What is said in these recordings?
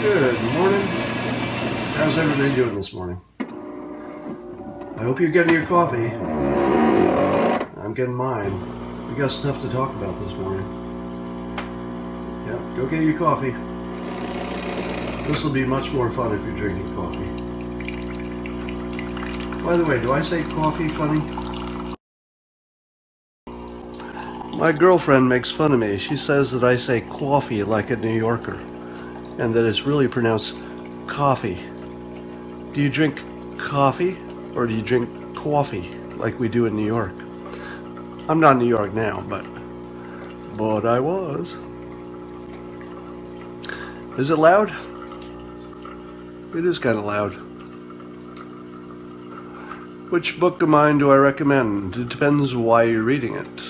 Good morning. How's everybody doing this morning? I hope you're getting your coffee. I'm getting mine. We got stuff to talk about this morning. Yep, go get your coffee. This will be much more fun if you're drinking coffee. By the way, do I say coffee funny? My girlfriend makes fun of me. She says that I say coffee like a New Yorker, and that it's really pronounced coffee. Do you drink coffee, or do you drink coffee like we do in New York? I'm not in New York now, but I was. Is it loud? It is kind of loud. Which book of mine do I recommend? It depends why you're reading it.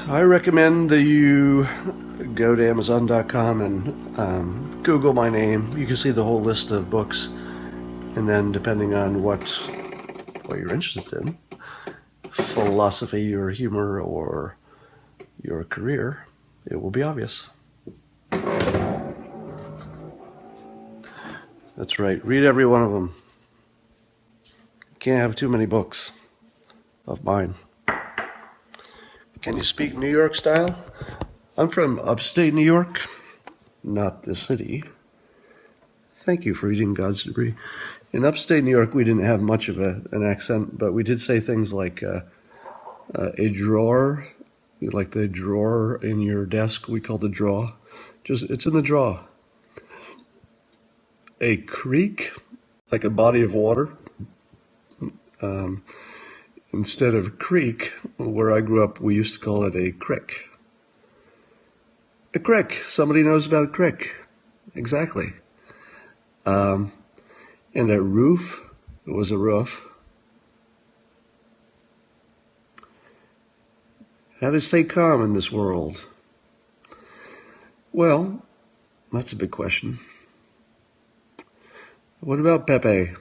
I recommend that you go to Amazon.com and Google my name. You can see the whole list of books, and then depending on what you're interested in, philosophy or humor or your career, it will be obvious. That's right, read every one of them. You can't have too many books of mine. Can you speak New York style? I'm from upstate New York, not the city. Thank you for eating God's debris. In upstate New York, we didn't have much of an accent, but we did say things like a drawer, like the drawer in your desk. We called a drawer. Just, it's in the drawer. A creek, like a body of water. Instead of creek, where I grew up, we used to call it a crick. A crick. Somebody knows about a crick. Exactly. And a roof was a roof. How to stay calm in this world? Well, that's a big question. What about Pepe?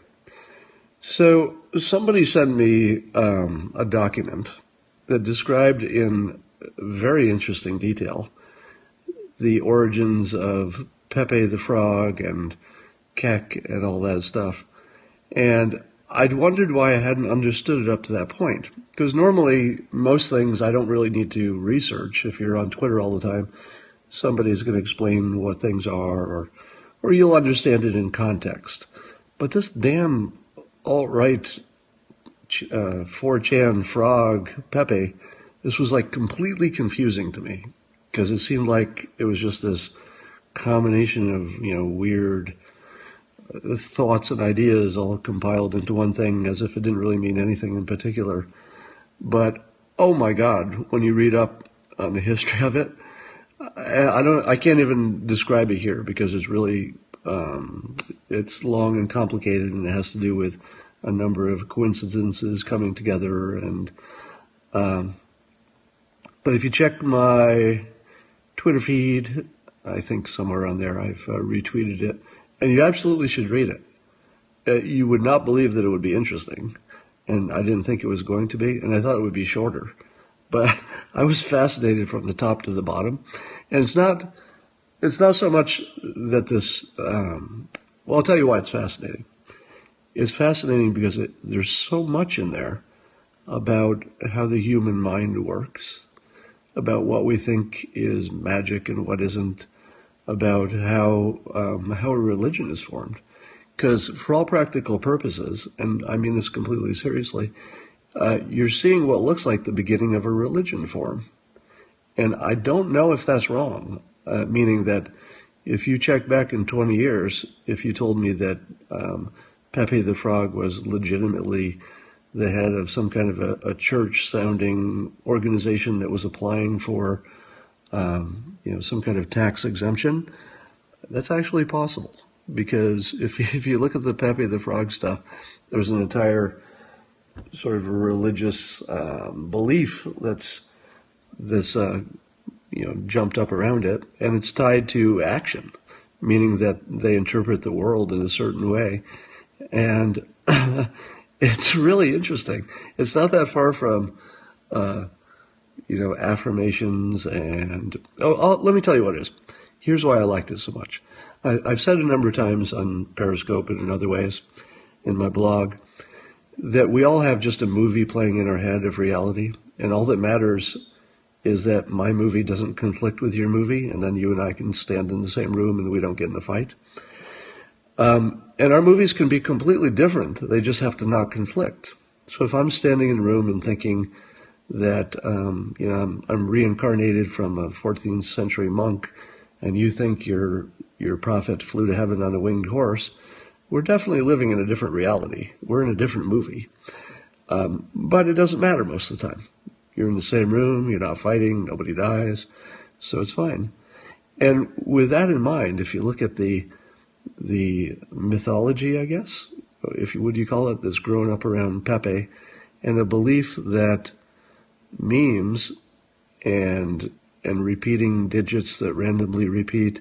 So somebody sent me a document that described in very interesting detail the origins of Pepe the Frog and Keck and all that stuff. And I'd wondered why I hadn't understood it up to that point. Because normally, most things I don't really need to research. If you're on Twitter all the time, somebody's going to explain what things are, or you'll understand it in context. But this damn alt-right 4chan frog Pepe, this was like completely confusing to me, because it seemed like it was just this combination of weird thoughts and ideas all compiled into one thing, as if it didn't really mean anything in particular. But oh my God, when you read up on the history of it, I can't even describe it here, because it's really it's long and complicated, and it has to do with a number of coincidences coming together. And but if you check my Twitter feed, I think somewhere on there I've retweeted it, and you absolutely should read it. You would not believe that it would be interesting, and I didn't think it was going to be, and I thought it would be shorter. But I was fascinated from the top to the bottom, and it's not so much that this. Well, I'll tell you why it's fascinating. It's fascinating because there's so much in there about how the human mind works, about what we think is magic and what isn't, about how a religion is formed. Because for all practical purposes, and I mean this completely seriously, you're seeing what looks like the beginning of a religion form. And I don't know if that's wrong, meaning that if you check back in 20 years, if you told me that Pepe the Frog was legitimately the head of some kind of a church-sounding organization that was applying for some kind of tax exemption, that's actually possible. Because if you look at the Pepe the Frog stuff, there's an entire sort of religious belief that's jumped up around it, and it's tied to action, meaning that they interpret the world in a certain way. And it's really interesting. It's not that far from affirmations and let me tell you what it is. Here's why I liked it so much. I've said a number of times on Periscope and in other ways in my blog that we all have just a movie playing in our head of reality, and all that matters is that my movie doesn't conflict with your movie, and then you and I can stand in the same room and we don't get in a fight. And our movies can be completely different. They just have to not conflict. So if I'm standing in a room and thinking that I'm reincarnated from a 14th century monk, and you think your prophet flew to heaven on a winged horse, we're definitely living in a different reality. We're in a different movie. But it doesn't matter most of the time. You're in the same room, you're not fighting, nobody dies, so it's fine. And with that in mind, if you look at the mythology, I guess, if you would you call it, that's grown up around Pepe, and a belief that memes and repeating digits that randomly repeat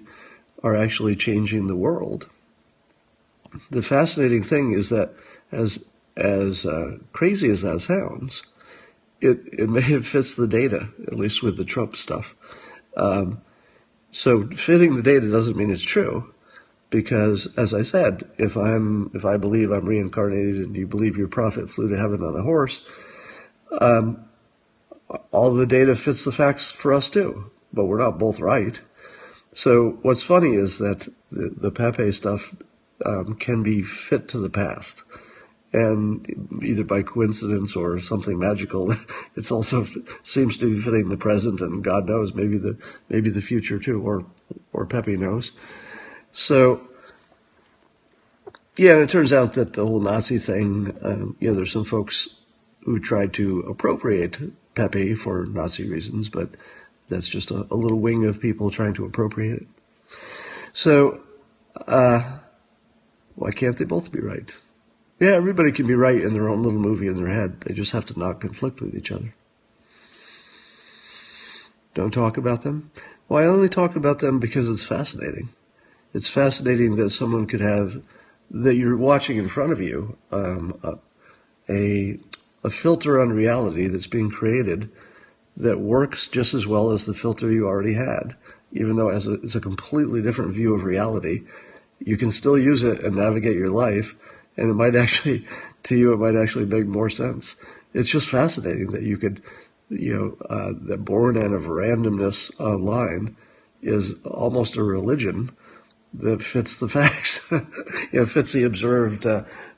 are actually changing the world. The fascinating thing is that as crazy as that sounds, it fits the data, at least with the Trump stuff. So fitting the data doesn't mean it's true, because as I said, if I believe I'm reincarnated and you believe your prophet flew to heaven on a horse, all the data fits the facts for us too, but we're not both right. So what's funny is that the Pepe stuff can be fit to the past. And either by coincidence or something magical, it also seems to be fitting the present, and God knows, maybe the future too, or Pepe knows. So, yeah, and it turns out that the whole Nazi thing, there's some folks who tried to appropriate Pepe for Nazi reasons, but that's just a little wing of people trying to appropriate it. So, why can't they both be right? Yeah, everybody can be right in their own little movie in their head. They just have to not conflict with each other. Don't talk about them? Well, I only talk about them because it's fascinating. It's fascinating that someone could have, that you're watching in front of you, a filter on reality that's being created that works just as well as the filter you already had. Even though it's a completely different view of reality, you can still use it and navigate your life. And it might actually make more sense. It's just fascinating that you could, that born out of randomness online is almost a religion that fits the facts, fits the observed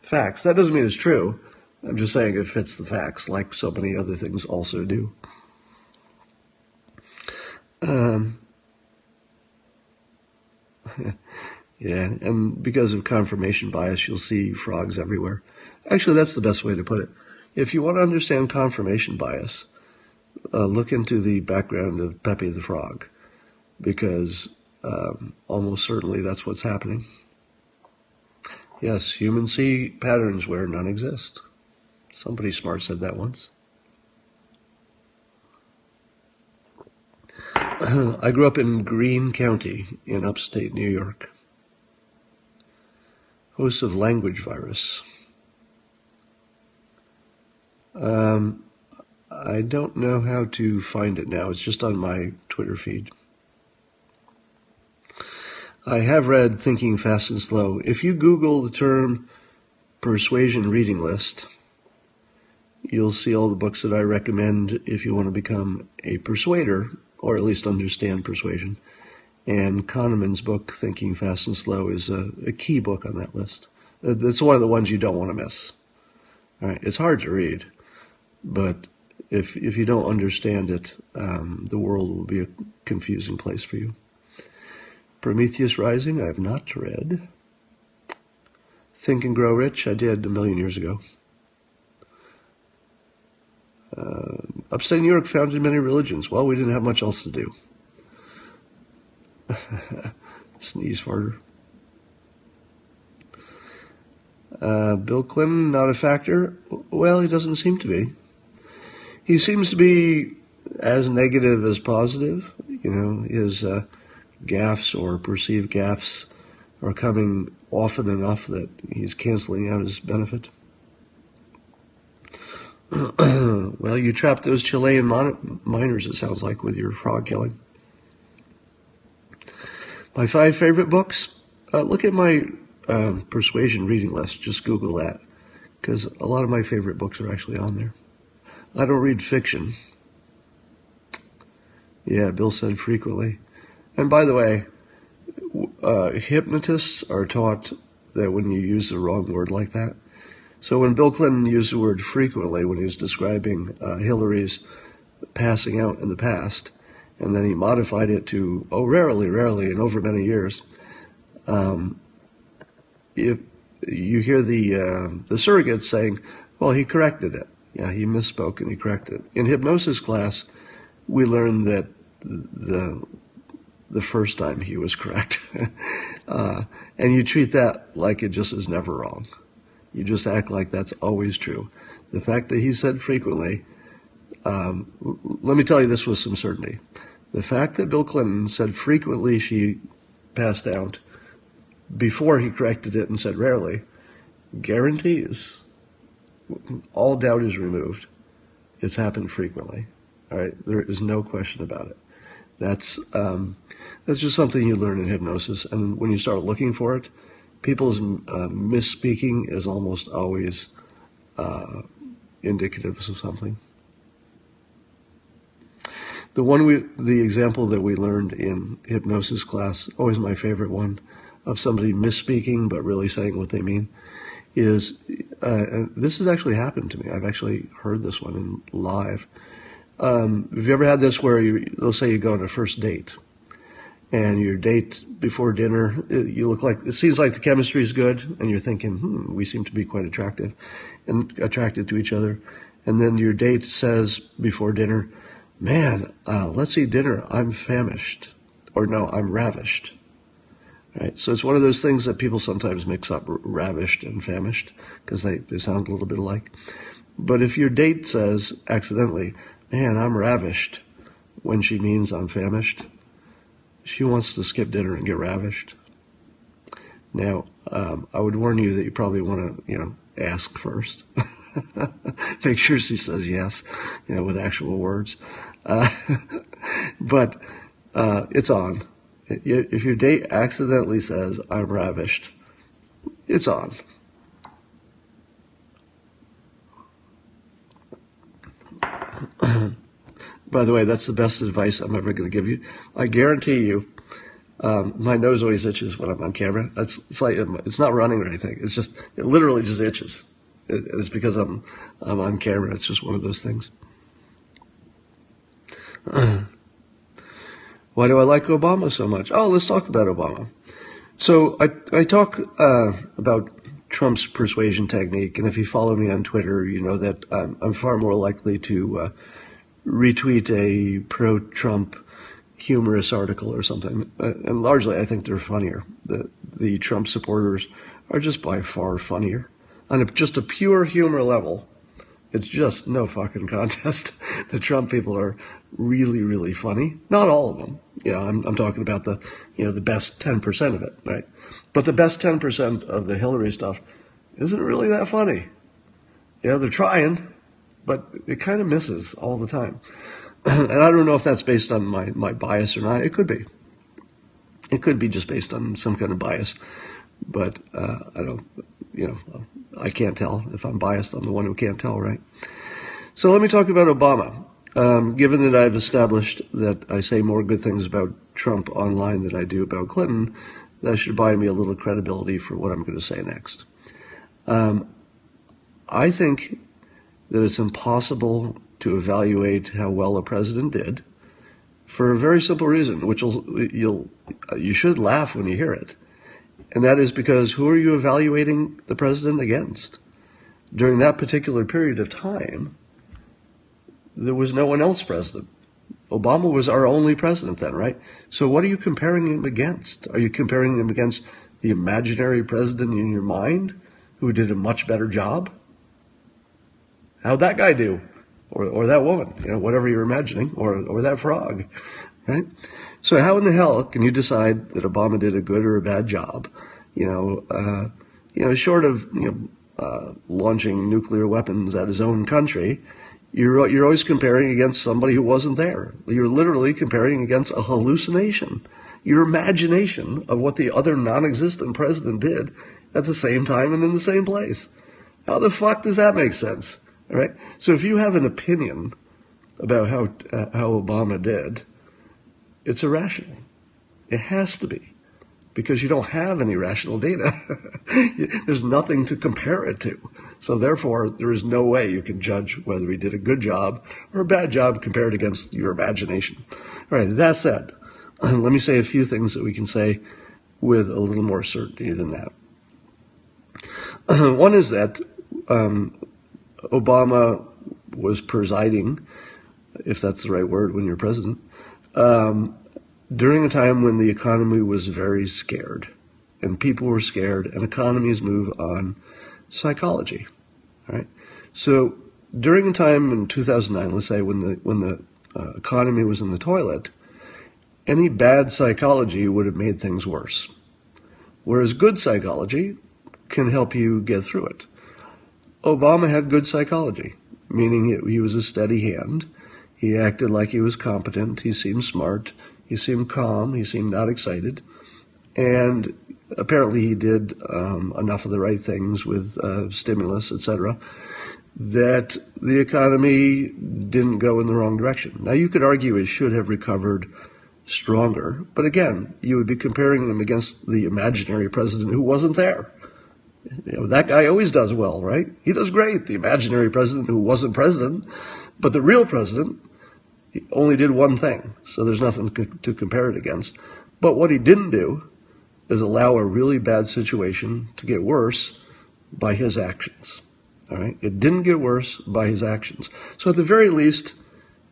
facts. That doesn't mean it's true. I'm just saying it fits the facts, like so many other things also do. Yeah, and because of confirmation bias, you'll see frogs everywhere. Actually, that's the best way to put it. If you want to understand confirmation bias, look into the background of Pepe the Frog, because almost certainly that's what's happening. Yes, humans see patterns where none exist. Somebody smart said that once. I grew up in Greene County in upstate New York. Host of Language Virus. I don't know how to find it now. It's just on my Twitter feed. I have read Thinking Fast and Slow. If you Google the term Persuasion reading list, you'll see all the books that I recommend if you want to become a persuader, or at least understand persuasion. And Kahneman's book, Thinking Fast and Slow, is a key book on that list. It's one of the ones you don't want to miss. All right, it's hard to read, but if you don't understand it, the world will be a confusing place for you. Prometheus Rising, I have not read. Think and Grow Rich, I did 1,000,000 years ago. Upstate New York founded many religions. Well, we didn't have much else to do. Sneeze farter. Bill Clinton, not a factor? Well, he doesn't seem to be. He seems to be as negative as positive. His gaffes or perceived gaffes are coming often enough that he's canceling out his benefit. Well, you trapped those Chilean miners, it sounds like, with your frog killing. My 5 favorite books? Look at my Persuasion reading list. Just Google that, because a lot of my favorite books are actually on there. I don't read fiction. Yeah, Bill said frequently. And by the way, hypnotists are taught that when you use the wrong word like that. So when Bill Clinton used the word frequently when he was describing Hillary's passing out in the past, and then he modified it to, oh, rarely, and over many years, if you hear the surrogate saying, well, he corrected it. Yeah, he misspoke and he corrected it. In hypnosis class, we learned that the first time he was correct. And you treat that like it just is never wrong. You just act like that's always true. The fact that he said frequently, let me tell you this with some certainty. The fact that Bill Clinton said frequently she passed out before he corrected it and said rarely, guarantees, all doubt is removed. It's happened frequently. All right, there is no question about it. That's just something you learn in hypnosis, and when you start looking for it, people's misspeaking is almost always indicative of something. The example that we learned in hypnosis class, always my favorite one, of somebody misspeaking but really saying what they mean, is this has actually happened to me. I've actually heard this one in live. Have you ever had this where let's say you go on a first date, and your date before dinner, it seems like the chemistry is good, and you're thinking, we seem to be quite attracted to each other, and then your date says before dinner, man, let's eat dinner. I'm famished, or no, I'm ravished. Right? So it's one of those things that people sometimes mix up, ravished and famished, because they sound a little bit alike. But if your date says accidentally, man, I'm ravished, when she means I'm famished, she wants to skip dinner and get ravished. Now, I would warn you that you probably want to, ask first. Make sure she says yes, with actual words. But it's on. If your date accidentally says, I'm ravished, it's on. By the way, that's the best advice I'm ever going to give you. I guarantee you, my nose always itches when I'm on camera. It's not running or anything. It literally just itches. It's because I'm on camera. It's just one of those things. Why do I like Obama so much? Oh, let's talk about Obama. So I talk about Trump's persuasion technique, and if you follow me on Twitter, you know that I'm far more likely to retweet a pro-Trump humorous article or something. And largely, I think they're funnier. The Trump supporters are just by far funnier. On just a pure humor level, it's just no fucking contest. The Trump people are really, really funny. Not all of them. I'm talking about the best 10% of it, right? But the best 10% of the Hillary stuff isn't really that funny. They're trying, but it kind of misses all the time. And I don't know if that's based on my bias or not. It could be. It could be just based on some kind of bias. But I don't, I can't tell. If I'm biased, I'm the one who can't tell, right? So let me talk about Obama. Given that I've established that I say more good things about Trump online than I do about Clinton, that should buy me a little credibility for what I'm going to say next. I think that it's impossible to evaluate how well a president did for a very simple reason, which you should laugh when you hear it. And that is because who are you evaluating the president against? During that particular period of time, there was no one else president. Obama was our only president then, right? So what are you comparing him against? Are you comparing him against the imaginary president in your mind who did a much better job? How'd that guy do? Or that woman, whatever you're imagining, or that frog, right? So how in the hell can you decide that Obama did a good or a bad job? Short of launching nuclear weapons at his own country, you're always comparing against somebody who wasn't there. You're literally comparing against a hallucination, your imagination of what the other non-existent president did at the same time and in the same place. How the fuck does that make sense? All right. So if you have an opinion about how Obama did, it's irrational. It has to be, because you don't have any rational data. There's nothing to compare it to. So therefore, there is no way you can judge whether he did a good job or a bad job compared against your imagination. All right, that said, let me say a few things that we can say with a little more certainty than that. One is that Obama was presiding, if that's the right word when you're president, during a time when the economy was very scared, and people were scared, and economies move on psychology. Right? So during a time in 2009, let's say when the economy was in the toilet, any bad psychology would have made things worse, whereas good psychology can help you get through it. Obama had good psychology, meaning he was a steady hand. He acted like he was competent. He seemed smart. He seemed calm. He seemed not excited. And apparently he did enough of the right things with stimulus, etc., that the economy didn't go in the wrong direction. Now, you could argue it should have recovered stronger, but again, you would be comparing him against the imaginary president who wasn't there. You know, that guy always does well, right? He does great, the imaginary president who wasn't president, but the real president only did one thing, so there's nothing to compare it against. But what he didn't do is allow a really bad situation to get worse by his actions. All right? It didn't get worse by his actions. So at the very least,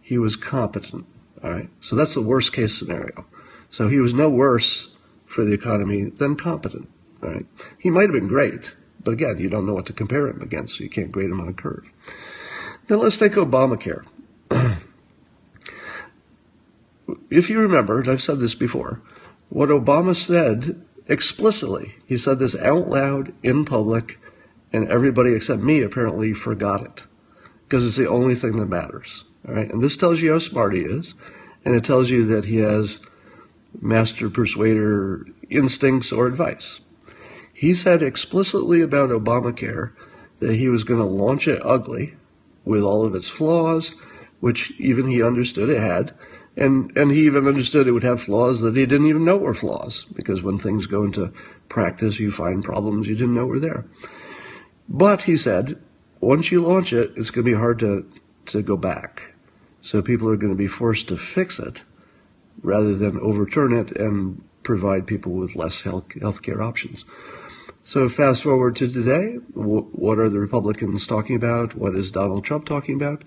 he was competent. All right? So that's the worst case scenario. So he was no worse for the economy than competent. All right? He might have been great, but again, you don't know what to compare him against, so you can't grade him on a curve. Now let's take Obamacare. If you remember, and I've said this before, what Obama said explicitly, he said this out loud in public, and everybody except me apparently forgot it, because it's the only thing that matters. All right? And this tells you how smart he is, and it tells you that he has master persuader instincts or advice. He said explicitly about Obamacare that he was going to launch it ugly, with all of its flaws, which even he understood it had. And he even understood it would have flaws that he didn't even know were flaws, because when things go into practice, you find problems you didn't know were there. But he said, once you launch it, it's going to be hard to go back. So people are going to be forced to fix it rather than overturn it and provide people with less healthcare options. So fast forward to today, what are the Republicans talking about? What is Donald Trump talking about?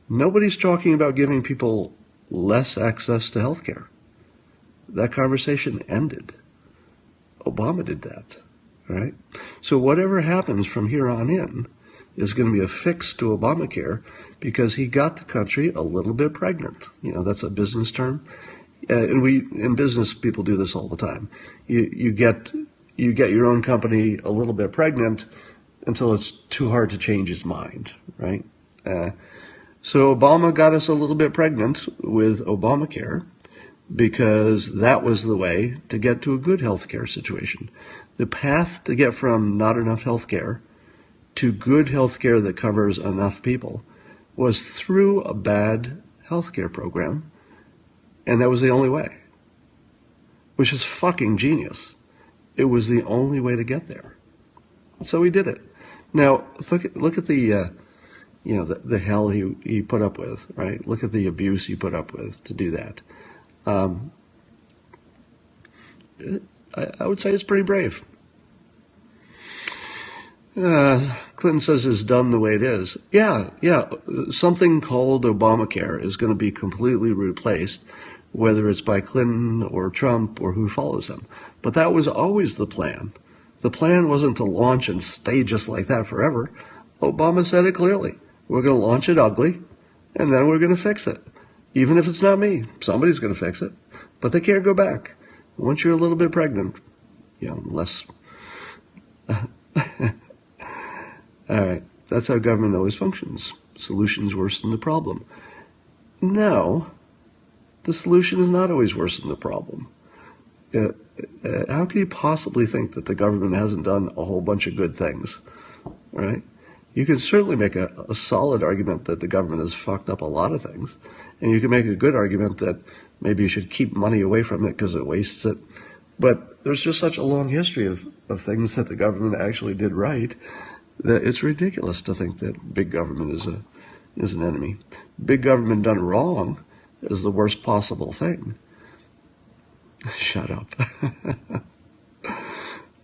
Nobody's talking about giving people less access to health care. That conversation ended. Obama did that, right? So whatever happens from here on in is going to be a fix to Obamacare, because he got the country a little bit pregnant. You know, that's a business term. And in business, people do this all the time. You get your own company a little bit pregnant until it's too hard to change its mind, right? So Obama got us a little bit pregnant with Obamacare, because that was the way to get to a good healthcare situation. The path to get from not enough healthcare to good healthcare that covers enough people was through a bad healthcare program, and that was the only way, which is fucking genius. It was the only way to get there. So he did it. Now, look at the the hell he put up with, right? Look at the abuse he put up with to do that. I would say it's pretty brave. Clinton says it's done the way it is. Yeah. Something called Obamacare is going to be completely replaced, whether it's by Clinton or Trump or who follows them. But that was always the plan. The plan wasn't to launch and stay just like that forever. Obama said it clearly. We're going to launch it ugly, and then we're going to fix it. Even if it's not me, somebody's going to fix it. But they can't go back. Once you're a little bit pregnant, less. All right, that's how government always functions. Solution's worse than the problem. No, the solution is not always worse than the problem. How can you possibly think that the government hasn't done a whole bunch of good things, right? You can certainly make a solid argument that the government has fucked up a lot of things, and you can make a good argument that maybe you should keep money away from it because it wastes it. But there's just such a long history of things that the government actually did right that it's ridiculous to think that big government is an enemy. Big government done wrong is the worst possible thing. Shut up.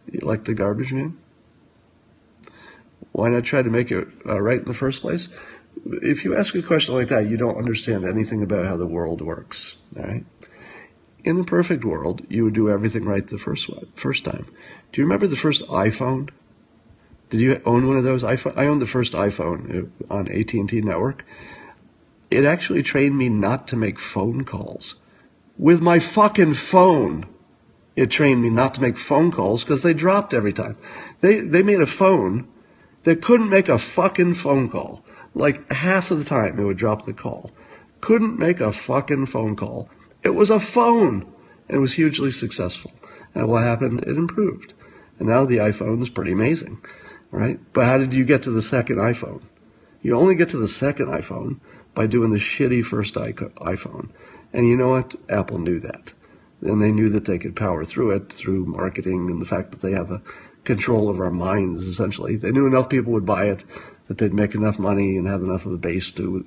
You like the garbage man? Why not try to make it right in the first place? If you ask a question like that, you don't understand anything about how the world works, all right? In the perfect world, you would do everything right the first time. Do you remember the first iPhone? Did you own one of those? I owned the first iPhone on AT&T network. It actually trained me not to make phone calls. With my fucking phone, it trained me not to make phone calls because they dropped every time. They made a phone that couldn't make a fucking phone call. Like half of the time it would drop the call. Couldn't make a fucking phone call. It was a phone. And it was hugely successful. And what happened? It improved. And now the iPhone is pretty amazing, right? But how did you get to the second iPhone? You only get to the second iPhone by doing the shitty first iPhone. And you know what? Apple knew that. And they knew that they could power through it through marketing and the fact that they have a control of our minds, essentially. They knew enough people would buy it, that they'd make enough money and have enough of a base to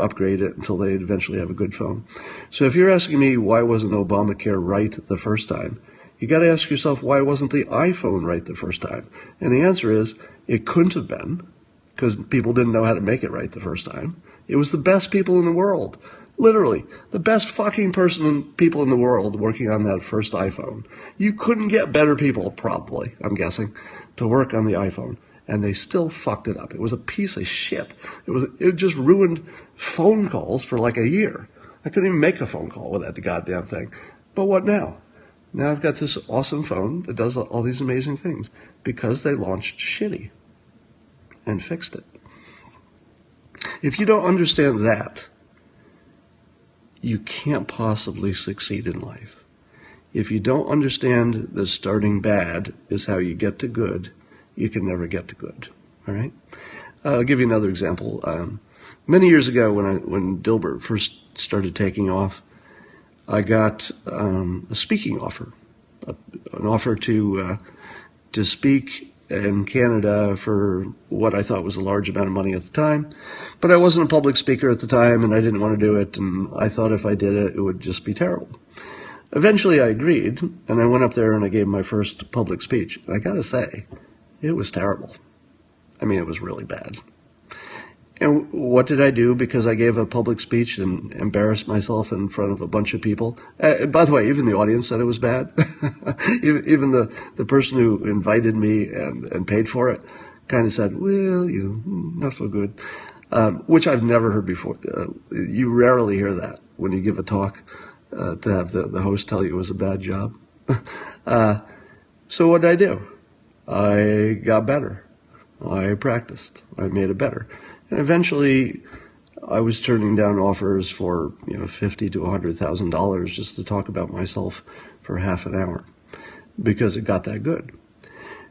upgrade it until they'd eventually have a good phone. So if you're asking me why wasn't Obamacare right the first time, you got to ask yourself why wasn't the iPhone right the first time? And the answer is it couldn't have been because people didn't know how to make it right the first time. It was the best people in the world. Literally, the best fucking people in the world working on that first iPhone. You couldn't get better people, probably, I'm guessing, to work on the iPhone. And they still fucked it up. It was a piece of shit. It just ruined phone calls for like a year. I couldn't even make a phone call without the goddamn thing. But what now? Now I've got this awesome phone that does all these amazing things because they launched shitty and fixed it. If you don't understand that, you can't possibly succeed in life. If you don't understand that starting bad is how you get to good, you can never get to good. All right? I'll give you another example. Many years ago, when Dilbert first started taking off, I got a speaking offer, an offer to speak in Canada for what I thought was a large amount of money at the time. But I wasn't a public speaker at the time, and I didn't want to do it, and I thought if I did it, it would just be terrible. Eventually, I agreed, and I went up there and I gave my first public speech. And I got to say, it was terrible. I mean, it was really bad. And what did I do? Because I gave a public speech and embarrassed myself in front of a bunch of people. By the way, even the audience said it was bad. even the person who invited me and paid for it kind of said, well, not so good, which I've never heard before. You rarely hear that when you give a talk, to have the host tell you it was a bad job. So what did I do? I got better. I practiced. I made it better. And eventually, I was turning down offers for $50,000 to $100,000 just to talk about myself for half an hour because it got that good.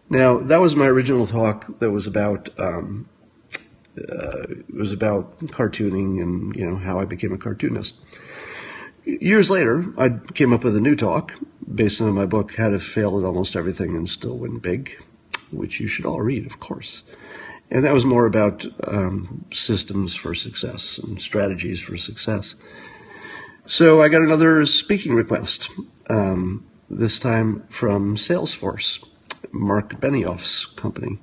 Now, that was my original talk. That was about cartooning and how I became a cartoonist. Years later, I came up with a new talk based on my book, How to Fail at Almost Everything and Still Win Big, which you should all read, of course. And that was more about systems for success and strategies for success. So I got another speaking request, this time from Salesforce, Mark Benioff's company.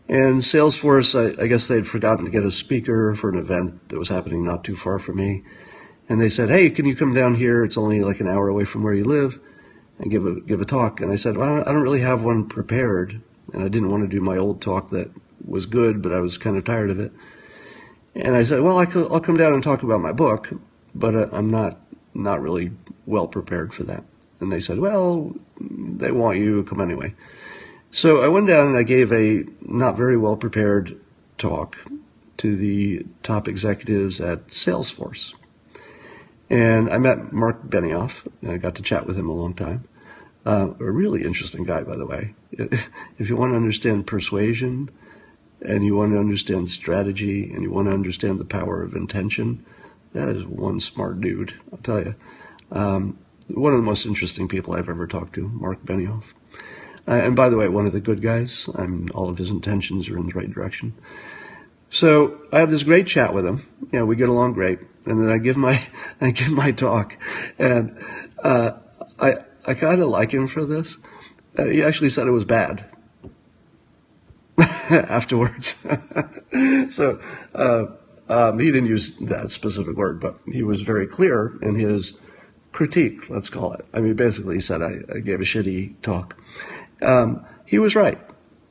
And Salesforce, I guess they'd forgotten to get a speaker for an event that was happening not too far from me. And they said, hey, can you come down here? It's only like an hour away from where you live and give a talk. And I said, well, I don't really have one prepared. And I didn't want to do my old talk that was good, but I was kind of tired of it. And I said, well, I'll come down and talk about my book, but I'm not really well prepared for that. And they said, well, they want you to come anyway. So I went down and I gave a not very well prepared talk to the top executives at Salesforce. And I met Mark Benioff. I got to chat with him a long time. A really interesting guy, by the way. If you want to understand persuasion, and you want to understand strategy, and you want to understand the power of intention, that is one smart dude, I'll tell you. One of the most interesting people I've ever talked to, Mark Benioff. And by the way, one of the good guys. All of his intentions are in the right direction. So I have this great chat with him. We get along great. And then I give my talk, and I kind of like him for this. He actually said it was bad afterwards. So he didn't use that specific word, but he was very clear in his critique, let's call it. Basically he said I gave a shitty talk. He was right.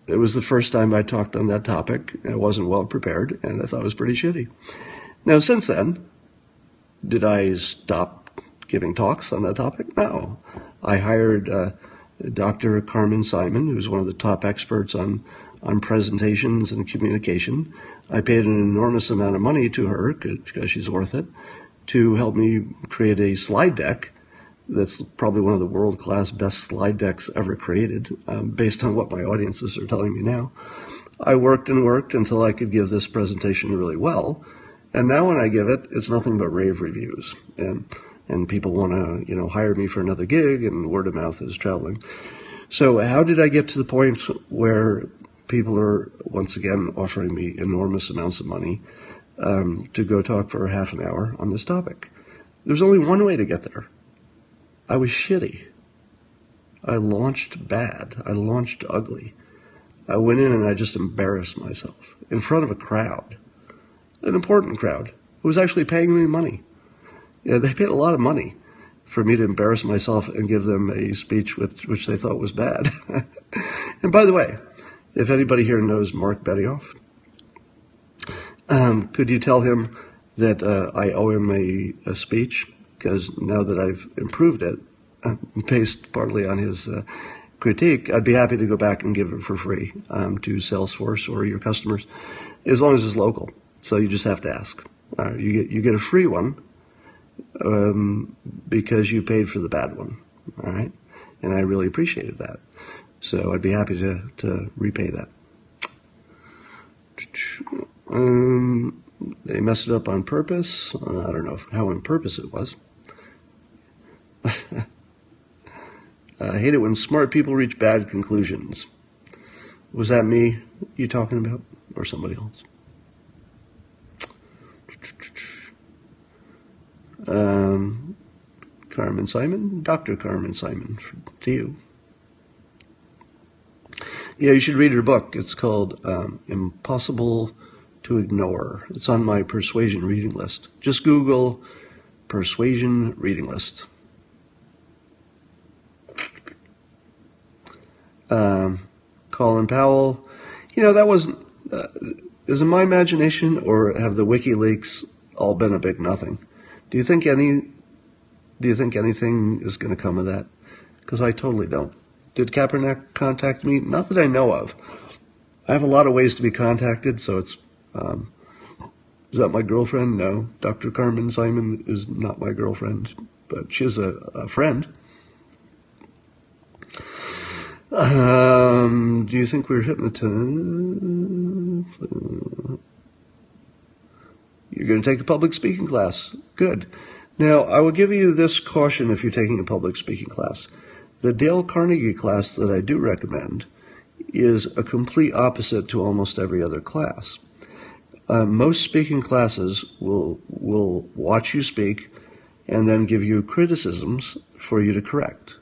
It was the first time I talked on that topic. I wasn't well prepared, and I thought it was pretty shitty. Now, since then, did I stop giving talks on that topic? No. I hired Dr. Carmen Simon, who's one of the top experts on presentations and communication. I paid an enormous amount of money to her, because she's worth it, to help me create a slide deck that's probably one of the world-class best slide decks ever created, based on what my audiences are telling me now. I worked and worked until I could give this presentation really well, and now when I give it, it's nothing but rave reviews, and people want to, hire me for another gig, and word of mouth is traveling. So how did I get to the point where people are once again offering me enormous amounts of money to go talk for half an hour on this topic? There's only one way to get there. I was shitty. I launched bad. I launched ugly. I went in and I just embarrassed myself in front of a crowd, an important crowd, who was actually paying me money. They paid a lot of money for me to embarrass myself and give them a speech which they thought was bad. And by the way, if anybody here knows Mark Benioff, could you tell him that I owe him a speech? Because now that I've improved it, based partly on his critique, I'd be happy to go back and give it for free to Salesforce or your customers, as long as it's local. So you just have to ask. You get a free one because you paid for the bad one. All right, and I really appreciated that. So I'd be happy to repay that. They messed it up on purpose. I don't know how on purpose it was. I hate it when smart people reach bad conclusions. Was that me you talking about, or somebody else? Carmen Simon, Dr. Carmen Simon, to you. Yeah, you should read her book. It's called Impossible to Ignore. It's on my Persuasion reading list. Just Google Persuasion reading list. Colin Powell, that wasn't, is it my imagination, or have the WikiLeaks all been a big nothing? Do you think anything is going to come of that? Because I totally don't. Did Kaepernick contact me? Not that I know of. I have a lot of ways to be contacted, so it's, is that my girlfriend? No. Dr. Carmen Simon is not my girlfriend, but she's a friend. Do you think we're hypnotized? You're going to take a public speaking class. Good. Now, I will give you this caution if you're taking a public speaking class. The Dale Carnegie class that I do recommend is a complete opposite to almost every other class. Most speaking classes will watch you speak and then give you criticisms for you to correct.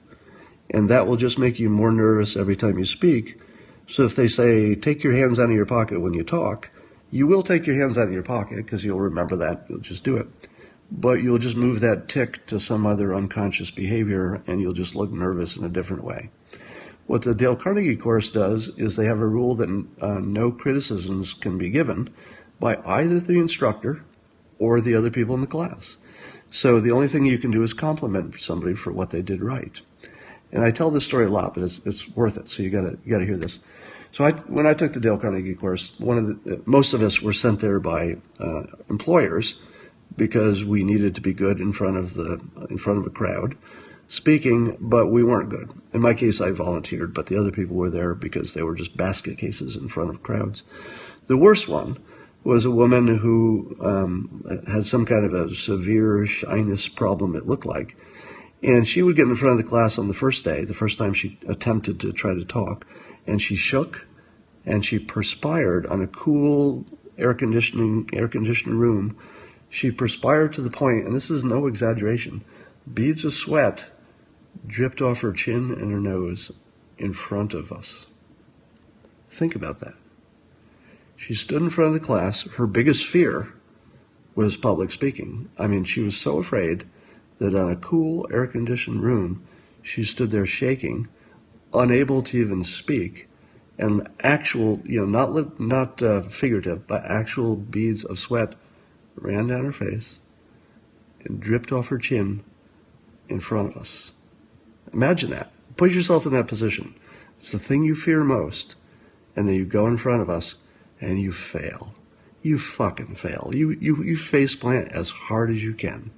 And that will just make you more nervous every time you speak. So if they say, take your hands out of your pocket when you talk, you will take your hands out of your pocket because you'll remember that. You'll just do it. But you'll just move that tick to some other unconscious behavior, and you'll just look nervous in a different way. What the Dale Carnegie course does is they have a rule that no criticisms can be given by either the instructor or the other people in the class. So the only thing you can do is compliment somebody for what they did right. And I tell this story a lot, but it's worth it. So you gotta hear this. So when I took the Dale Carnegie course, most of us were sent there by employers because we needed to be good in front of a crowd speaking, but we weren't good. In my case, I volunteered, but the other people were there because they were just basket cases in front of crowds. The worst one was a woman who had some kind of a severe shyness problem, it looked like. And she would get in front of the class on the first day, the first time she attempted to try to talk, and she shook and she perspired on a cool air conditioned room. She perspired to the point, and this is no exaggeration, beads of sweat dripped off her chin and her nose in front of us. Think about that. She stood in front of the class. Her biggest fear was public speaking. I mean, she was so afraid that on a cool air-conditioned room, she stood there shaking, unable to even speak, and actual, not figurative, but actual beads of sweat ran down her face and dripped off her chin in front of us. Imagine that. Put yourself in that position. It's the thing you fear most, and then you go in front of us and you fail. You fucking fail. You face plant as hard as you can.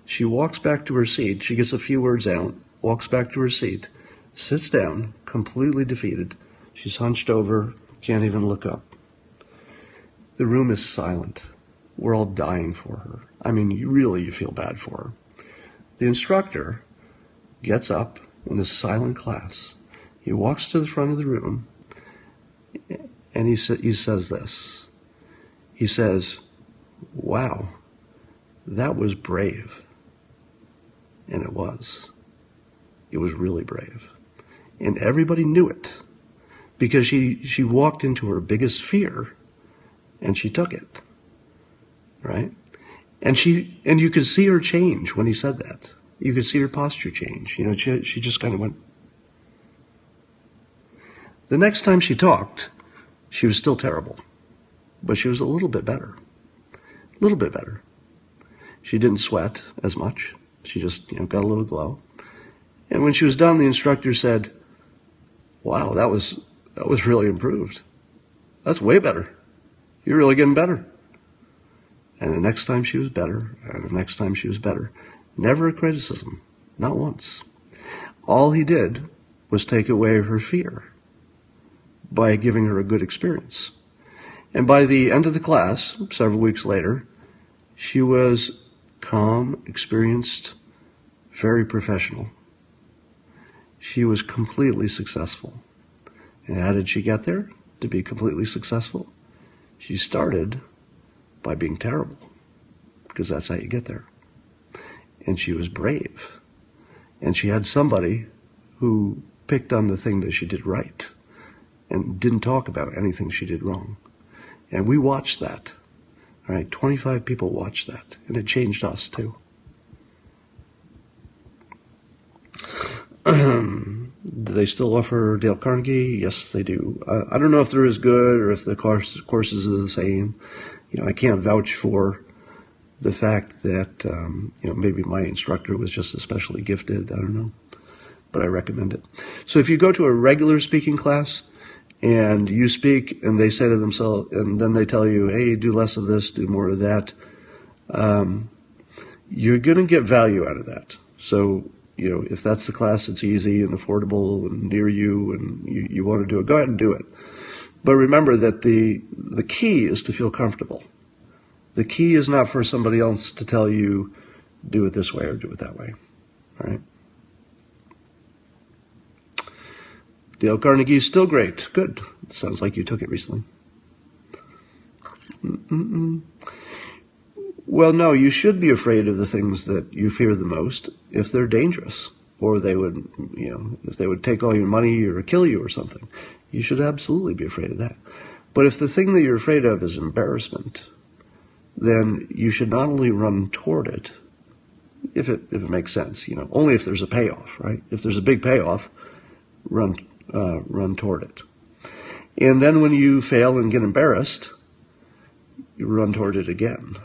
She walks back to her seat. She gets a few words out, walks back to her seat, sits down, completely defeated. She's hunched over, can't even look up. The room is silent. We're all dying for her. I mean, you feel bad for her. The instructor gets up in this silent class. He walks to the front of the room, and he says this. He says, "Wow, that was brave." And it was. It was really brave. And everybody knew it because she walked into her biggest fear and she took it, right? And you could see her change when he said that. You could see her posture change. She just kind of went. The next time she talked, she was still terrible, but she was a little bit better. A little bit better. She didn't sweat as much. She just, got a little glow. And when she was done, the instructor said, "Wow, that was really improved. That's way better. You're really getting better." And the next time she was better, and the next time she was better. Never a criticism, not once. All he did was take away her fear by giving her a good experience. And by the end of the class, several weeks later, she was calm, experienced, very professional. She was completely successful. And how did she get there to be completely successful? She started by being terrible, because that's how you get there. And she was brave. And she had somebody who picked on the thing that she did right and didn't talk about anything she did wrong. And we watched that. All right, 25 people watched that, and it changed us too. Do they still offer Dale Carnegie? Yes, they do. I don't know if they're as good or if the courses are the same. I can't vouch for the fact that maybe my instructor was just especially gifted. I don't know, but I recommend it. So if you go to a regular speaking class and you speak, and they say to themselves, and then they tell you, "Hey, do less of this, do more of that," you're going to get value out of that. So, if that's the class that's easy and affordable and near you and you want to do it, go ahead and do it. But remember that the key is to feel comfortable. The key is not for somebody else to tell you, do it this way or do it that way. All right? Dale Carnegie is still great. Good. Sounds like you took it recently. Well, no, you should be afraid of the things that you fear the most if they're dangerous, or they would, if they would take all your money or kill you or something. You should absolutely be afraid of that. But if the thing that you're afraid of is embarrassment, then you should not only run toward it, if it makes sense, only if there's a payoff, right? If there's a big payoff, run toward it. And then when you fail and get embarrassed, you run toward it again.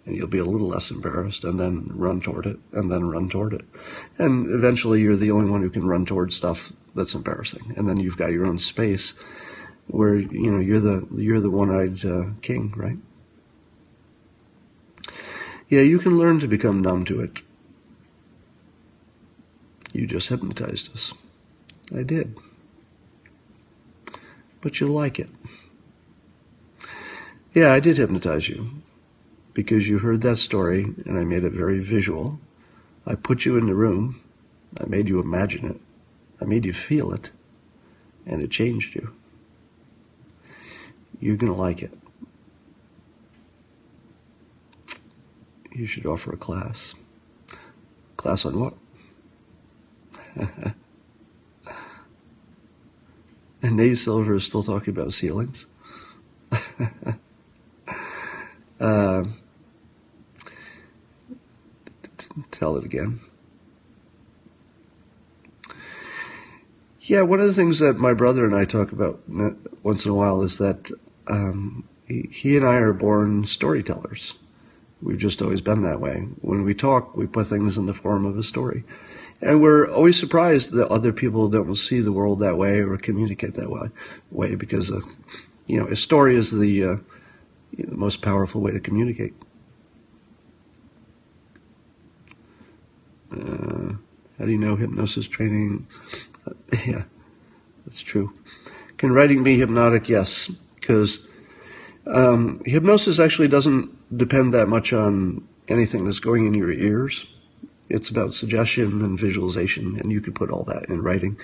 and you'll be a little less embarrassed, and then run toward it, and then run toward it. And eventually you're the only one who can run toward stuff that's embarrassing. And then you've got your own space where, you're the one-eyed king, right? Yeah, you can learn to become numb to it. You just hypnotized us. I did. But you like it. Yeah, I did hypnotize you because you heard that story and I made it very visual. I put you in the room. I made you imagine it. I made you feel it. And it changed you. You're going to like it. You should offer a class. Class on what? And Nate Silver is still talking about ceilings. Tell it again. Yeah, one of the things that my brother and I talk about once in a while is that he and I are born storytellers. We've just always been that way. When we talk, we put things in the form of a story. And we're always surprised that other people don't see the world that way or communicate that way because, a story is the most powerful way to communicate. How do you know hypnosis training? Yeah, that's true. Can writing be hypnotic? Yes, because hypnosis actually doesn't depend that much on anything that's going in your ears. It's about suggestion and visualization, and you could put all that in writing.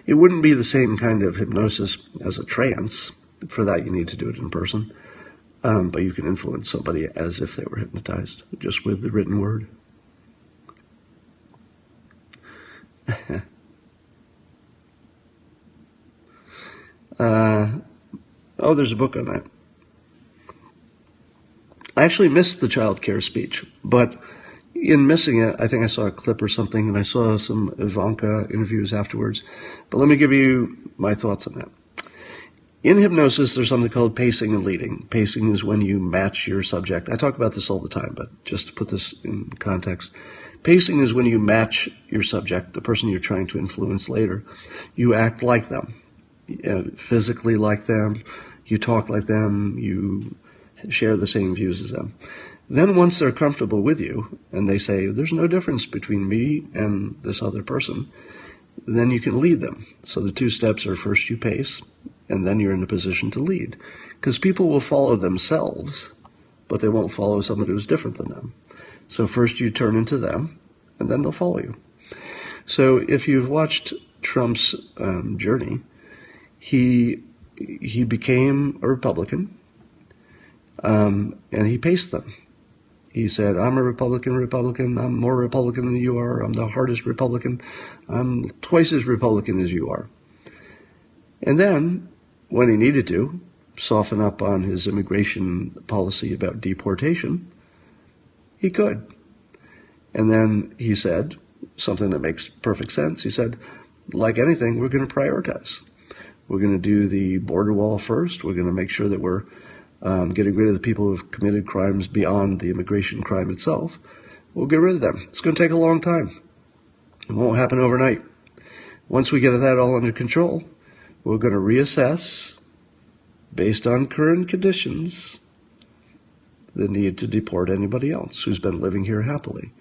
It wouldn't be the same kind of hypnosis as a trance. For that, you need to do it in person. But you can influence somebody as if they were hypnotized, just with the written word. There's a book on that. I actually missed the child care speech, but in missing it, I think I saw a clip or something, and I saw some Ivanka interviews afterwards. But let me give you my thoughts on that. In hypnosis, there's something called pacing and leading. Pacing is when you match your subject. I talk about this all the time, but just to put this in context. Pacing is when you match your subject, the person you're trying to influence later. You act like them, physically like them. You talk like them. You share the same views as them. Then once they're comfortable with you and they say, there's no difference between me and this other person, then you can lead them. So the two steps are first you pace, and then you're in a position to lead. Because people will follow themselves, but they won't follow somebody who's different than them. So first you turn into them, and then they'll follow you. So if you've watched Trump's journey, he became a Republican, and he paced them. He said, I'm a Republican, I'm more Republican than you are, I'm the hardest Republican, I'm twice as Republican as you are. And then, when he needed to, soften up on his immigration policy about deportation, he could. And then he said, something that makes perfect sense, he said, like anything, we're going to prioritize. We're going to do the border wall first, we're going to make sure that we're getting rid of the people who've committed crimes beyond the immigration crime itself. We'll get rid of them. It's going to take a long time. It won't happen overnight. Once we get that all under control, we're going to reassess, based on current conditions, the need to deport anybody else who's been living here happily.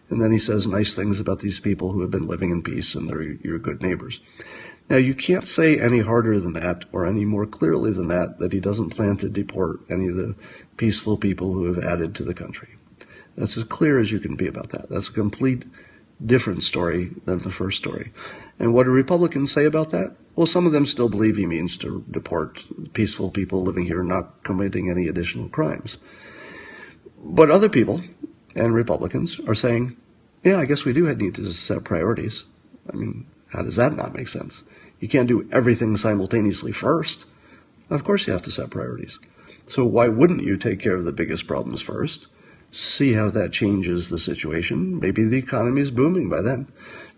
And then he says nice things about these people who have been living in peace and they're your good neighbors. Now, you can't say any harder than that or any more clearly than that he doesn't plan to deport any of the peaceful people who have added to the country. That's as clear as you can be about that. That's a complete different story than the first story. And what do Republicans say about that? Well, some of them still believe he means to deport peaceful people living here not committing any additional crimes. But other people and Republicans are saying, yeah, I guess we do need to set priorities. I mean, how does that not make sense? You can't do everything simultaneously first. Of course you have to set priorities. So why wouldn't you take care of the biggest problems first? See how that changes the situation. Maybe the economy is booming by then.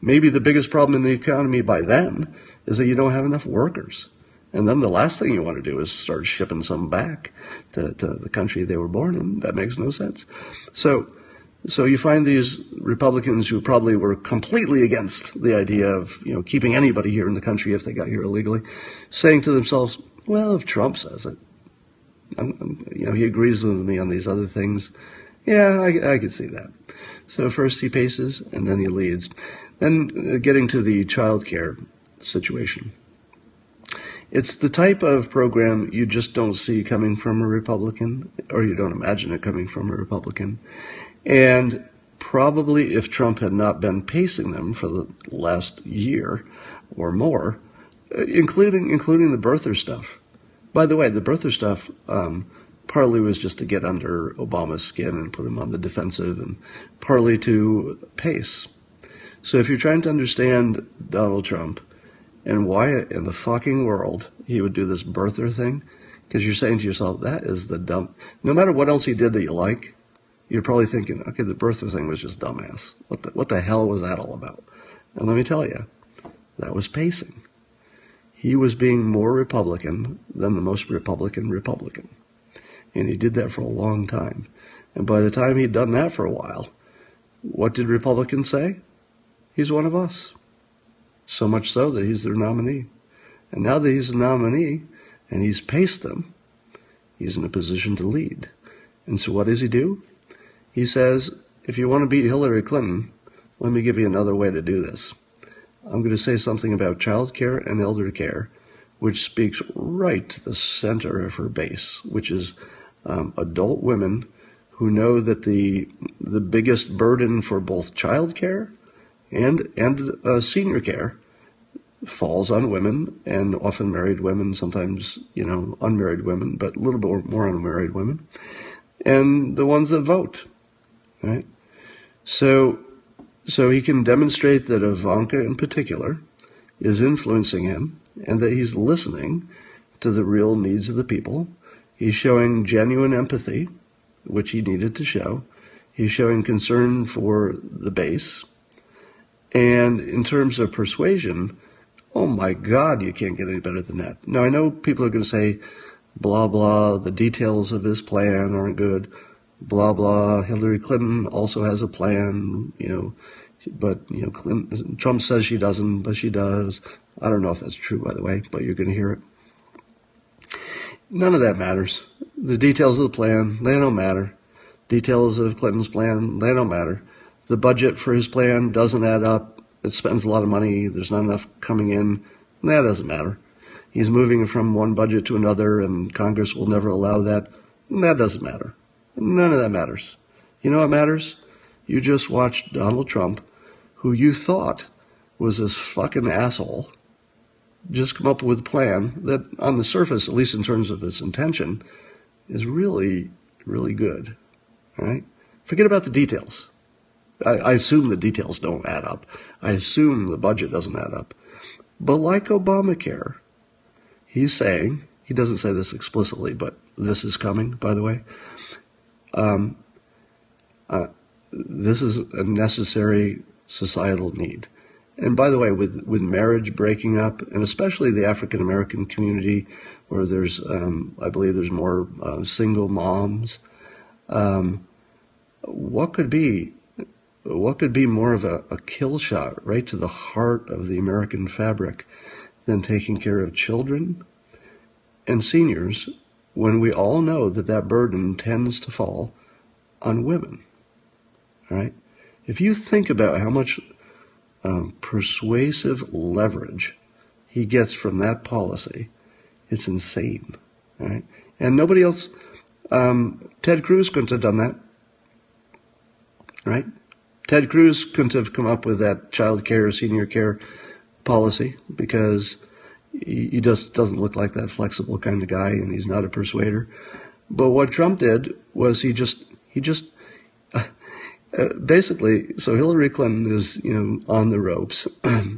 Maybe the biggest problem in the economy by then is that you don't have enough workers. And then the last thing you want to do is start shipping some back to the country they were born in. That makes no sense. So you find these Republicans who probably were completely against the idea of, keeping anybody here in the country if they got here illegally, saying to themselves, well, if Trump says it, he agrees with me on these other things. Yeah, I could see that. So first he paces and then he leads. Then getting to the child care situation. It's the type of program you just don't see coming from a Republican, or you don't imagine it coming from a Republican. And probably if Trump had not been pacing them for the last year or more, including the birther stuff. By the way, the birther stuff partly was just to get under Obama's skin and put him on the defensive, and partly to pace. So if you're trying to understand Donald Trump and why in the fucking world he would do this birther thing, because you're saying to yourself, that is the dumb, no matter what else he did that you like, you're probably thinking, okay, the birther thing was just dumbass. What the hell was that all about? And let me tell you, that was pacing. He was being more Republican than the most Republican. And he did that for a long time. And by the time he'd done that for a while, what did Republicans say? He's one of us. So much so that he's their nominee. And now that he's a nominee and he's paced them, he's in a position to lead. And so what does he do? He says, if you want to beat Hillary Clinton, let me give you another way to do this. I'm going to say something about child care and elder care, which speaks right to the center of her base, which is adult women who know that the biggest burden for both child care and senior care falls on women, and often married women, sometimes unmarried women, but a little bit more unmarried women, and the ones that vote, right? So he can demonstrate that Ivanka in particular is influencing him, and that he's listening to the real needs of the people. He's showing genuine empathy, which he needed to show. He's showing concern for the base. And in terms of persuasion, oh my God, you can't get any better than that. Now, I know people are going to say, blah, blah, the details of his plan aren't good. Blah, blah, Hillary Clinton also has a plan, but, Trump says she doesn't, but she does. I don't know if that's true, by the way, but you're going to hear it. None of that matters. The details of the plan, they don't matter. Details of Clinton's plan, they don't matter. The budget for his plan doesn't add up. It spends a lot of money. There's not enough coming in. That doesn't matter. He's moving from one budget to another, and Congress will never allow that. That doesn't matter. None of that matters. You know what matters? You just watched Donald Trump, who you thought was this fucking asshole, just come up with a plan that on the surface, at least in terms of its intention, is really, really good. All right? Forget about the details. I assume the details don't add up. I assume the budget doesn't add up. But like Obamacare, he's saying, he doesn't say this explicitly, but this is coming, by the way. This is a necessary societal need. And by the way, with marriage breaking up, and especially the African American community, where there's, I believe there's more single moms, what could be more of a kill shot right to the heart of the American fabric than taking care of children and seniors, when we all know that burden tends to fall on women? All right? If you think about how much persuasive leverage he gets from that policy, it's insane. All right? And nobody else, Ted Cruz couldn't have done that. Right? Ted Cruz couldn't have come up with that child care, senior care policy, because he just doesn't look like that flexible kind of guy, and he's not a persuader. But what Trump did was he just basically, so Hillary Clinton is, on the ropes.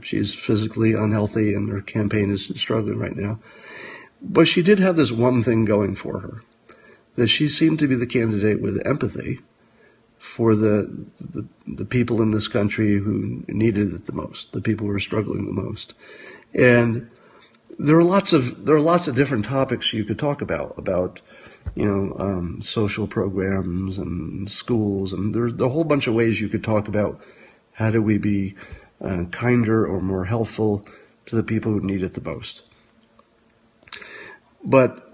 She's physically unhealthy, and her campaign is struggling right now. But she did have this one thing going for her, that she seemed to be the candidate with empathy for the people in this country who needed it the most, the people who were struggling the most. And there are lots of different topics you could talk about social programs and schools, and there's a whole bunch of ways you could talk about how do we be kinder or more helpful to the people who need it the most. But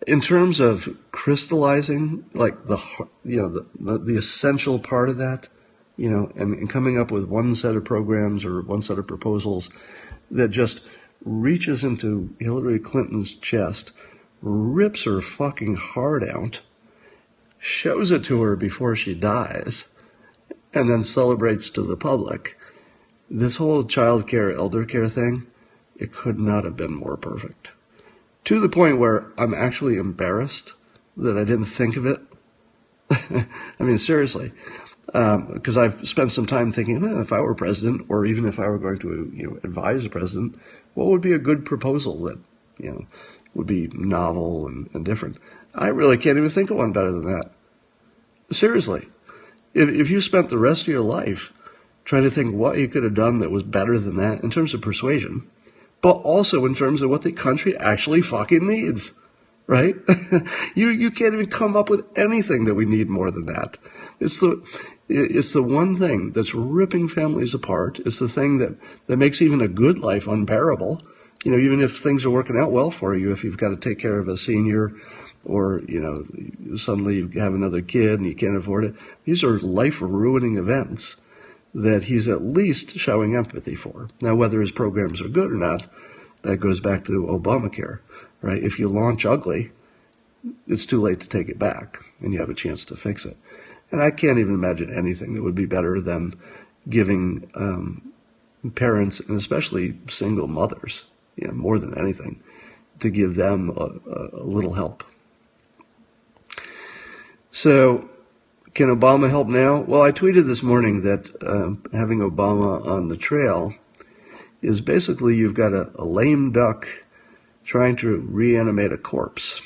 in terms of crystallizing, like the essential part of that, and coming up with one set of programs or one set of proposals that just reaches into Hillary Clinton's chest, rips her fucking heart out, shows it to her before she dies, and then celebrates to the public. This whole child care, elder care thing, it could not have been more perfect. To the point where I'm actually embarrassed that I didn't think of it. I mean, seriously. Because I've spent some time thinking, if I were president, or even if I were going to advise a president, what would be a good proposal that would be novel and different? I really can't even think of one better than that. Seriously. If you spent the rest of your life trying to think what you could have done that was better than that in terms of persuasion, but also in terms of what the country actually fucking needs, right? You can't even come up with anything that we need more than that. It's the one thing that's ripping families apart. It's the thing that makes even a good life unbearable. Even if things are working out well for you, if you've got to take care of a senior or, suddenly you have another kid and you can't afford it. These are life-ruining events that he's at least showing empathy for. Now, whether his programs are good or not, that goes back to Obamacare, right? If you launch ugly, it's too late to take it back, and you have a chance to fix it. And I can't even imagine anything that would be better than giving parents, and especially single mothers, more than anything, to give them a little help. So, can Obama help now? Well, I tweeted this morning that having Obama on the trail is basically you've got a lame duck trying to reanimate a corpse.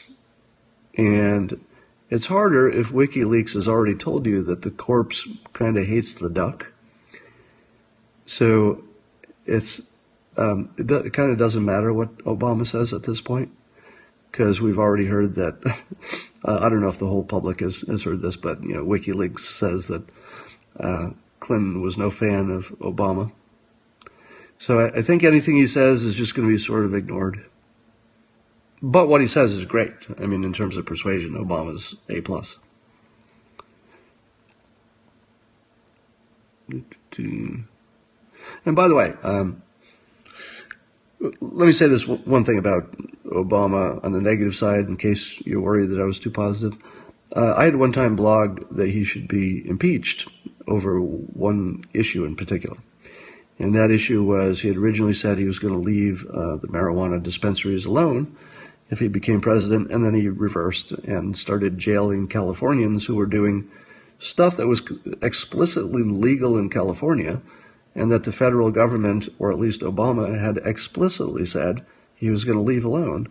And it's harder if WikiLeaks has already told you that the corpse kind of hates the duck. So it kind of doesn't matter what Obama says at this point, because we've already heard that, I don't know if the whole public has heard this, but WikiLeaks says that Clinton was no fan of Obama. So I think anything he says is just going to be sort of ignored. But what he says is great. I mean, in terms of persuasion, Obama's A+. And by the way, let me say this one thing about Obama on the negative side, in case you're worried that I was too positive. I had one time blogged that he should be impeached over one issue in particular. And that issue was he had originally said he was going to leave the marijuana dispensaries alone if he became president, and then he reversed and started jailing Californians who were doing stuff that was explicitly legal in California, and that the federal government, or at least Obama, had explicitly said he was going to leave alone.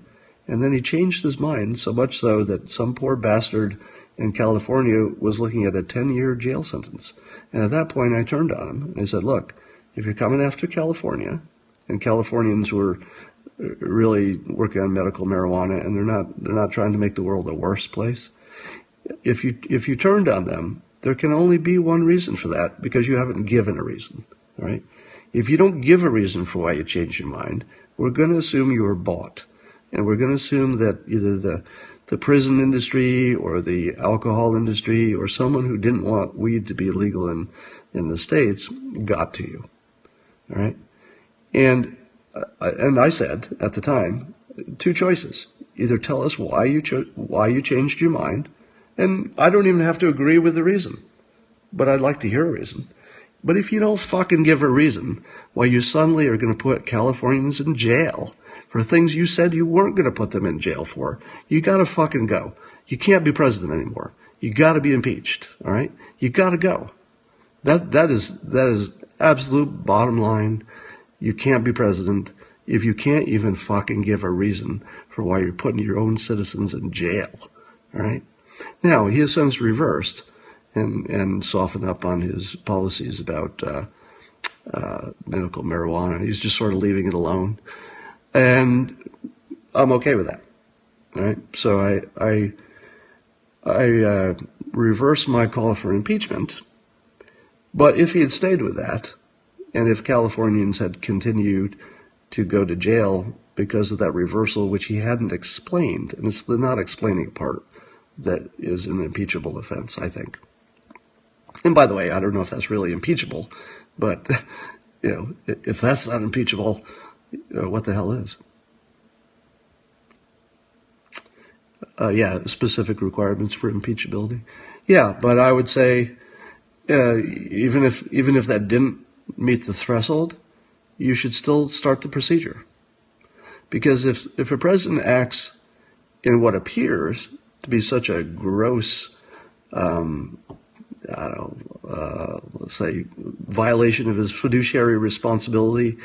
And then he changed his mind, so much so that some poor bastard in California was looking at a 10-year jail sentence. And at that point, I turned on him, and I said, look, if you're coming after California, and Californians were really working on medical marijuana, and they're not trying to make the world a worse place, if you turned on them, there can only be one reason for that, because you haven't given a reason. All right? If you don't give a reason for why you changed your mind, we're going to assume you were bought. And we're going to assume that either the prison industry or the alcohol industry or someone who didn't want weed to be illegal in the States got to you. All right? And I said at the time, two choices. Either tell us why you changed your mind, and I don't even have to agree with the reason, but I'd like to hear a reason. But if you don't fucking give a reason why you suddenly are going to put Californians in jail for things you said you weren't going to put them in jail for, you got to fucking go. You can't be president anymore. You got to be impeached, all right? You got to go. That is absolute bottom line. You can't be president if you can't even fucking give a reason for why you're putting your own citizens in jail, all right? Now, he has since reversed and softened up on his policies about medical marijuana. He's just sort of leaving it alone. And I'm okay with that. All right? So I reverse my call for impeachment. But if he had stayed with that, and if Californians had continued to go to jail because of that reversal, which he hadn't explained, and it's the not explaining part that is an impeachable offense, I think. And by the way, I don't know if that's really impeachable, but if that's not impeachable, what the hell is? Specific requirements for impeachability. Yeah, but I would say even if that didn't meet the threshold, you should still start the procedure. Because if a president acts in what appears to be such a gross, let's say, violation of his fiduciary responsibility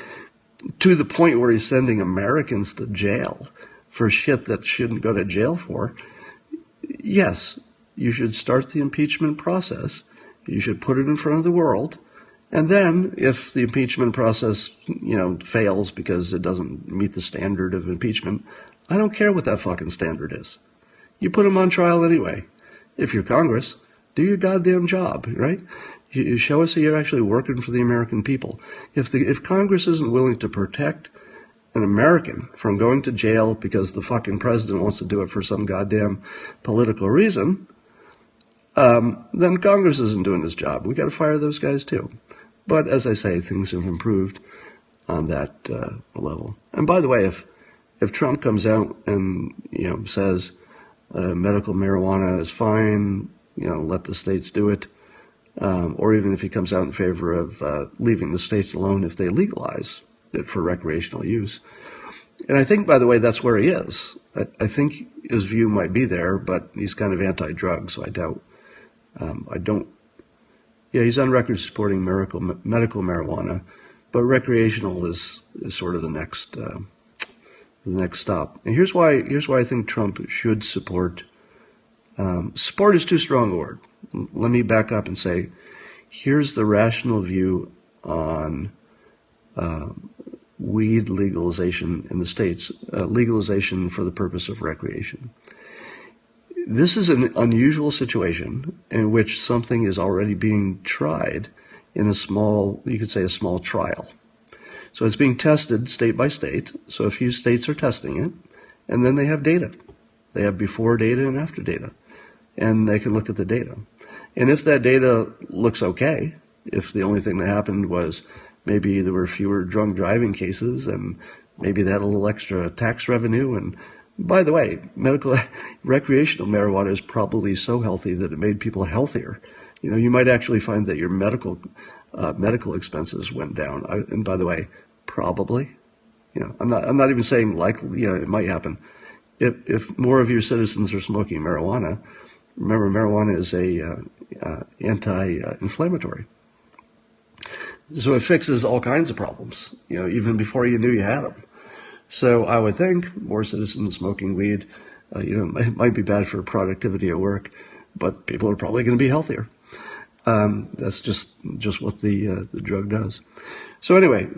to the point where he's sending Americans to jail for shit that shouldn't go to jail for, yes, you should start the impeachment process. You should put it in front of the world. And then if the impeachment process, fails because it doesn't meet the standard of impeachment, I don't care what that fucking standard is. You put him on trial anyway. If you're Congress, do your goddamn job, right? You show us that you're actually working for the American people. If Congress isn't willing to protect an American from going to jail because the fucking president wants to do it for some goddamn political reason, then Congress isn't doing its job. We got to fire those guys too. But as I say, things have improved on that level. And by the way, if Trump comes out and says medical marijuana is fine, let the states do it, or even if he comes out in favor of leaving the states alone if they legalize it for recreational use. And I think, by the way, that's where he is. I think his view might be there, but he's kind of anti-drug, so I doubt. He's on record supporting medical marijuana, but recreational is sort of the next stop. And here's why I think Trump should support. Support is too strong a word. Let me back up and say, here's the rational view on weed legalization in the states, legalization for the purpose of recreation. This is an unusual situation in which something is already being tried in a small trial. So it's being tested state by state. So a few states are testing it, and then they have data. They have before data and after data, and they can look at the data. And if that data looks okay, if the only thing that happened was maybe there were fewer drunk driving cases and maybe they had a little extra tax revenue, and by the way, recreational marijuana is probably so healthy that it made people healthier. You might actually find that your medical expenses went down. And by the way, probably, I'm not even saying likely, it might happen. If more of your citizens are smoking marijuana, remember marijuana is a anti-inflammatory. So it fixes all kinds of problems, even before you knew you had them. So I would think more citizens smoking weed, it might be bad for productivity at work, but people are probably going to be healthier. That's just what the drug does. So anyway,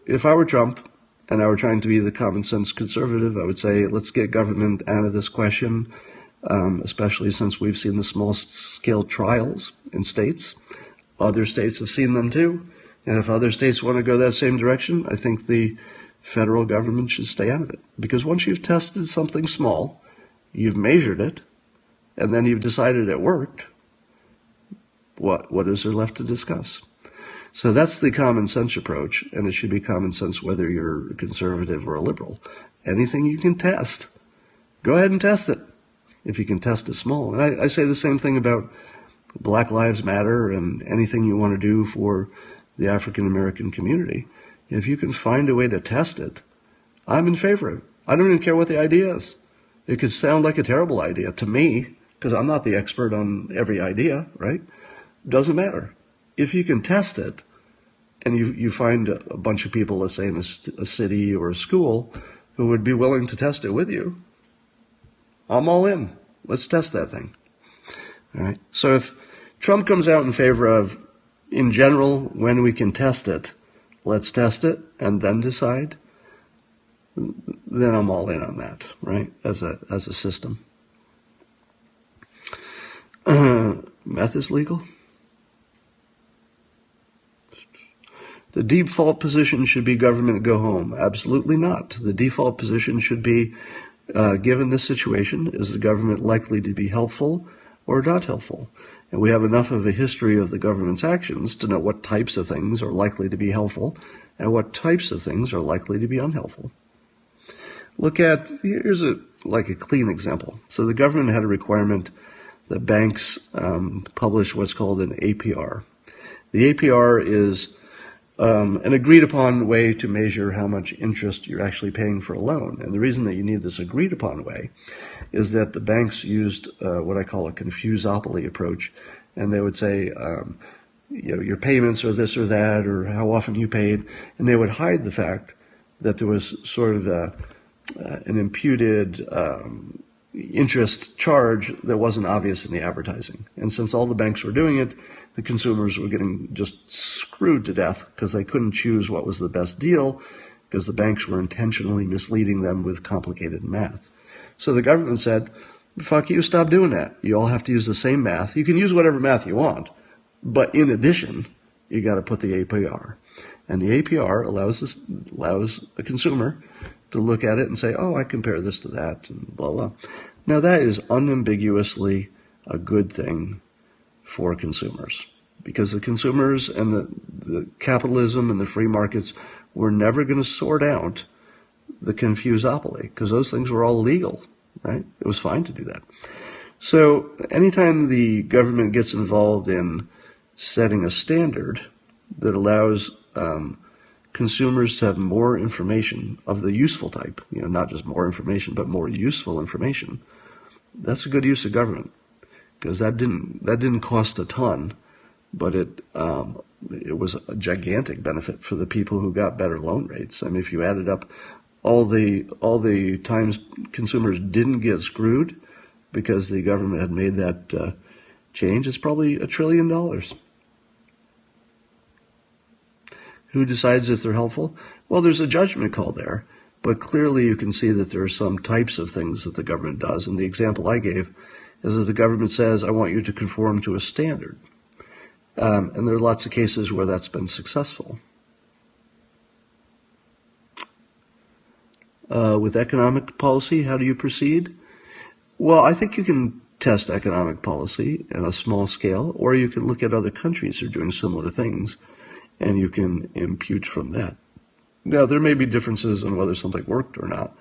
if I were Trump and I were trying to be the common sense conservative, I would say let's get government out of this question, especially since we've seen the small scale trials in states. Other states have seen them too, and if other states want to go that same direction, I think the federal government should stay out of it. Because once you've tested something small, you've measured it, and then you've decided it worked, what is there left to discuss? So that's the common sense approach, and it should be common sense whether you're a conservative or a liberal. Anything you can test, go ahead and test it, if you can test it small. And I say the same thing about Black Lives Matter and anything you want to do for the African American community. If you can find a way to test it, I'm in favor of it. I don't even care what the idea is. It could sound like a terrible idea to me, because I'm not the expert on every idea, right? Doesn't matter. If you can test it, and you find a bunch of people, let's say in a city or a school, who would be willing to test it with you, I'm all in. Let's test that thing. All right. So if Trump comes out in favor of, in general, when we can test it, let's test it and then decide. then I'm all in on that, right? As a system. Meth is legal. The default position should be government go home. Absolutely not. The default position should be, given this situation, is the government likely to be helpful or not helpful? And we have enough of a history of the government's actions to know what types of things are likely to be helpful and what types of things are likely to be unhelpful. Here's a clean example. So the government had a requirement that banks publish what's called an APR. The APR is an agreed upon way to measure how much interest you're actually paying for a loan. And the reason that you need this agreed upon way is that the banks used what I call a confusopoly approach. And they would say, your payments are this or that, or how often you paid. And they would hide the fact that there was sort of an imputed interest charge that wasn't obvious in the advertising. And since all the banks were doing it, the consumers were getting just screwed to death because they couldn't choose what was the best deal because the banks were intentionally misleading them with complicated math. So the government said, fuck you, stop doing that. You all have to use the same math. You can use whatever math you want, but in addition, you got to put the APR. And the APR allows a consumer to look at it and say, oh, I compare this to that, and blah, blah. Now, that is unambiguously a good thing for consumers, because the consumers and the capitalism and the free markets were never going to sort out the confusopoly, because those things were all legal, right? It was fine to do that. So anytime the government gets involved in setting a standard that allows consumers to have more information of the useful type, not just more information, but more useful information, that's a good use of government, because that didn't cost a ton, but it was a gigantic benefit for the people who got better loan rates. I mean, if you added up all the times consumers didn't get screwed because the government had made that change, it's probably $1 trillion. Who decides if they're helpful? Well, there's a judgment call there, but clearly you can see that there are some types of things that the government does. And the example I gave is that the government says, I want you to conform to a standard. And there are lots of cases where that's been successful. With economic policy, how do you proceed? Well, I think you can test economic policy on a small scale, or you can look at other countries who are doing similar things, and you can impute from that. Now, there may be differences in whether something worked or not,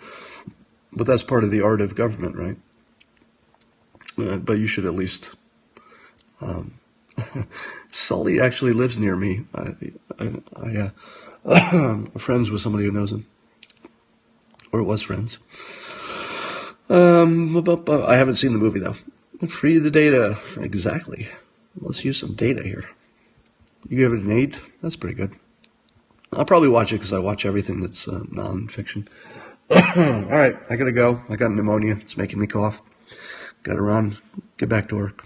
but that's part of the art of government, right? But you should at least... Sully actually lives near me. I'm friends with somebody who knows him, or was friends. I haven't seen the movie, though. Free the data. Exactly. Let's use some data here. You give it an 8? That's pretty good. I'll probably watch it because I watch everything that's non-fiction. All right, I gotta go. I got pneumonia. It's making me cough. Gotta run. Get back to work.